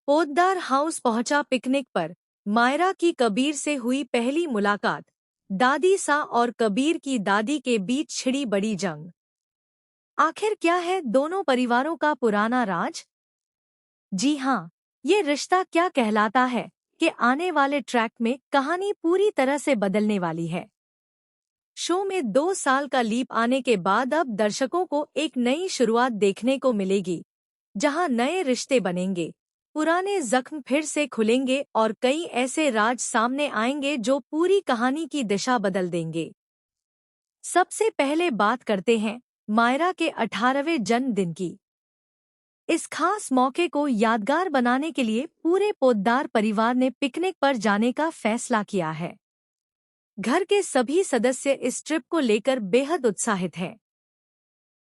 Poddar house पहुंचा picnic पर। मायरा की कबीर से हुई पहली मुलाकात। दादी सा और कबीर की दादी के बीच छिड़ी बड़ी जंग। आखिर क्या है दोनों परिवारों का पुराना राज? जी हाँ, ये रिश्ता क्या कहलाता है कि आने वाले ट्रैक में कहानी पूरी तरह से बदलने वाली है। शो में 2 साल का लीप आने के बाद अब दर्शकों को एक नई शुरुआत देखने को मिलेगी, जहां नए रिश्ते बनेंगे, पुराने जख्म फिर से खुलेंगे और कई ऐसे राज सामने आएंगे जो पूरी कहानी की दिशा बदल देंगे। सबसे पहले बात करते हैं मायरा के 18वें जन्मदिन की। इस खास मौके को यादगार बनाने के लिए पूरे पोद्दार परिवार ने पिकनिक पर जाने का फैसला किया है। घर के सभी सदस्य इस ट्रिप को लेकर बेहद उत्साहित हैं।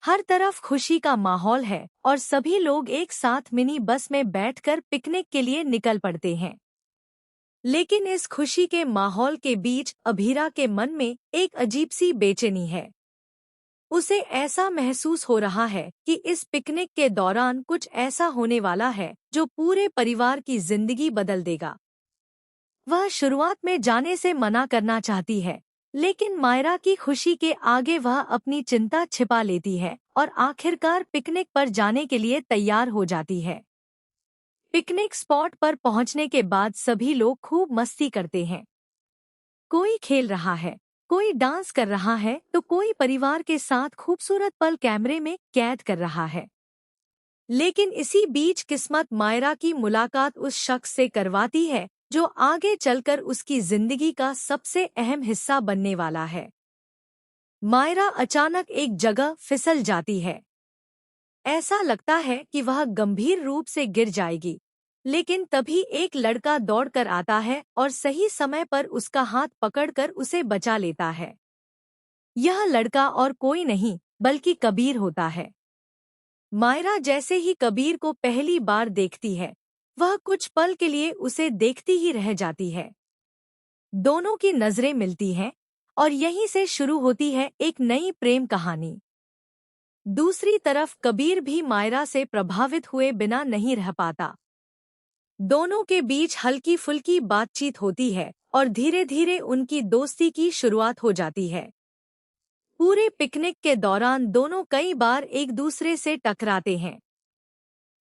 हर तरफ खुशी का माहौल है और सभी लोग एक साथ मिनी बस में बैठकर पिकनिक के लिए निकल पड़ते हैं। लेकिन इस खुशी के माहौल के बीच अभीरा के मन में एक अजीब सी बेचैनी है। उसे ऐसा महसूस हो रहा है कि इस पिकनिक के दौरान कुछ ऐसा होने वाला है जो पूरे परिवार की जिंदगी बदल देगा। वह शुरुआत में जाने से मना करना चाहती है, लेकिन मायरा की खुशी के आगे वह अपनी चिंता छिपा लेती है और आखिरकार पिकनिक पर जाने के लिए तैयार हो जाती है। पिकनिक स्पॉट पर पहुंचने के बाद सभी लोग खूब मस्ती करते हैं। कोई खेल रहा है, कोई डांस कर रहा है तो कोई परिवार के साथ खूबसूरत पल कैमरे में कैद कर रहा है। लेकिन इसी बीच किस्मत मायरा की मुलाकात उस शख्स से करवाती है जो आगे चलकर उसकी जिंदगी का सबसे अहम हिस्सा बनने वाला है। मायरा अचानक एक जगह फिसल जाती है। ऐसा लगता है कि वह गंभीर रूप से गिर जाएगी, लेकिन तभी एक लड़का दौड़कर आता है और सही समय पर उसका हाथ पकड़कर उसे बचा लेता है। यह लड़का और कोई नहीं बल्कि कबीर होता है। मायरा जैसे ही कबीर को पहली बार देखती है, वह कुछ पल के लिए उसे देखती ही रह जाती है। दोनों की नजरें मिलती हैं और यहीं से शुरू होती है एक नई प्रेम कहानी। दूसरी तरफ कबीर भी मायरा से प्रभावित हुए बिना नहीं रह पाता। दोनों के बीच हल्की फुल्की बातचीत होती है और धीरे धीरे उनकी दोस्ती की शुरुआत हो जाती है। पूरे पिकनिक के दौरान दोनों कई बार एक दूसरे से टकराते हैं।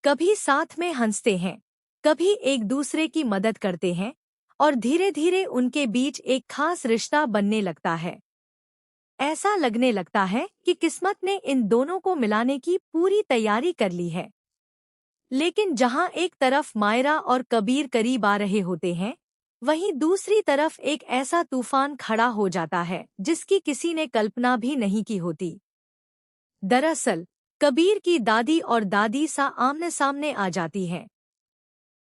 कभी साथ में हंसते हैं, कभी एक दूसरे की मदद करते हैं और धीरे धीरे उनके बीच एक खास रिश्ता बनने लगता है। ऐसा लगने लगता है कि किस्मत ने इन दोनों को मिलाने की पूरी तैयारी कर ली है। लेकिन जहां एक तरफ मायरा और कबीर करीब आ रहे होते हैं, वहीं दूसरी तरफ एक ऐसा तूफान खड़ा हो जाता है जिसकी किसी ने कल्पना भी नहीं की होती। दरअसल कबीर की दादी और दादी सा आमने सामने आ जाती हैं।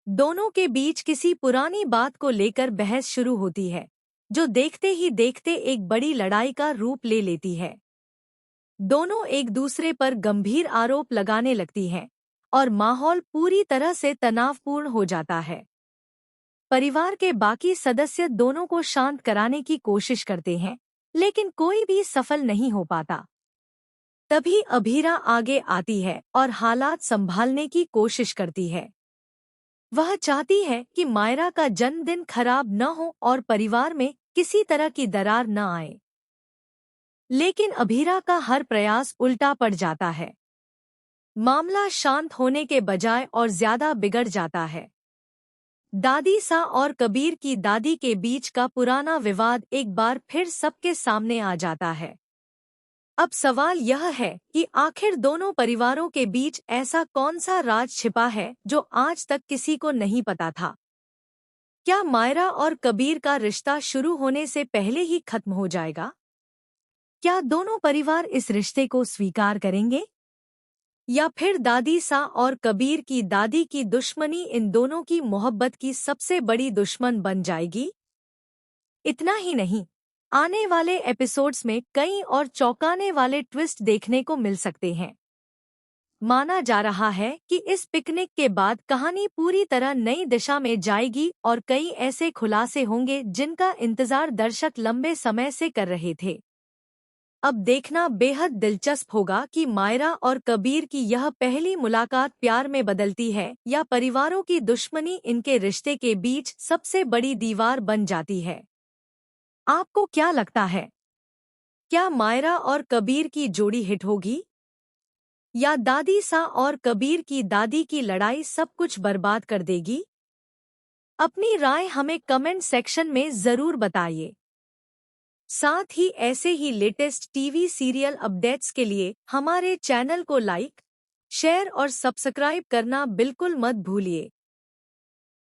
दोनों के बीच किसी पुरानी बात को लेकर बहस शुरू होती है, जो देखते ही देखते एक बड़ी लड़ाई का रूप ले लेती है। दोनों एक दूसरे पर गंभीर आरोप लगाने लगती हैं और माहौल पूरी तरह से तनावपूर्ण हो जाता है। परिवार के बाकी सदस्य दोनों को शांत कराने की कोशिश करते हैं, लेकिन कोई भी सफल नहीं हो पाता। तभी अभीरा आगे आती है और हालात संभालने की कोशिश करती है। वह चाहती है कि मायरा का जन्मदिन खराब न हो और परिवार में किसी तरह की दरार न आए। लेकिन अभीरा का हर प्रयास उल्टा पड़ जाता है। मामला शांत होने के बजाय और ज्यादा बिगड़ जाता है। दादी सा और कबीर की दादी के बीच का पुराना विवाद एक बार फिर सबके सामने आ जाता है। अब सवाल यह है कि आखिर दोनों परिवारों के बीच ऐसा कौन सा राज छिपा है जो आज तक किसी को नहीं पता था। क्या मायरा और कबीर का रिश्ता शुरू होने से पहले ही खत्म हो जाएगा? क्या दोनों परिवार इस रिश्ते को स्वीकार करेंगे, या फिर दादी सा और कबीर की दादी की दुश्मनी इन दोनों की मोहब्बत की सबसे बड़ी दुश्मन बन जाएगी? इतना ही नहीं, आने वाले एपिसोड्स में कई और चौंकाने वाले ट्विस्ट देखने को मिल सकते हैं। माना जा रहा है कि इस पिकनिक के बाद कहानी पूरी तरह नई दिशा में जाएगी और कई ऐसे खुलासे होंगे जिनका इंतजार दर्शक लंबे समय से कर रहे थे। अब देखना बेहद दिलचस्प होगा कि मायरा और कबीर की यह पहली मुलाकात प्यार में बदलती है या परिवारों की दुश्मनी इनके रिश्ते के बीच सबसे बड़ी दीवार बन जाती है। आपको क्या लगता है? क्या मायरा और कबीर की जोड़ी हिट होगी? या दादी सा और कबीर की दादी की लड़ाई सब कुछ बर्बाद कर देगी? अपनी राय हमें कमेंट सेक्शन में जरूर बताइए। साथ ही ऐसे ही लेटेस्ट टीवी सीरियल अपडेट्स के लिए हमारे चैनल को लाइक, शेयर और सब्सक्राइब करना बिल्कुल मत भूलिए।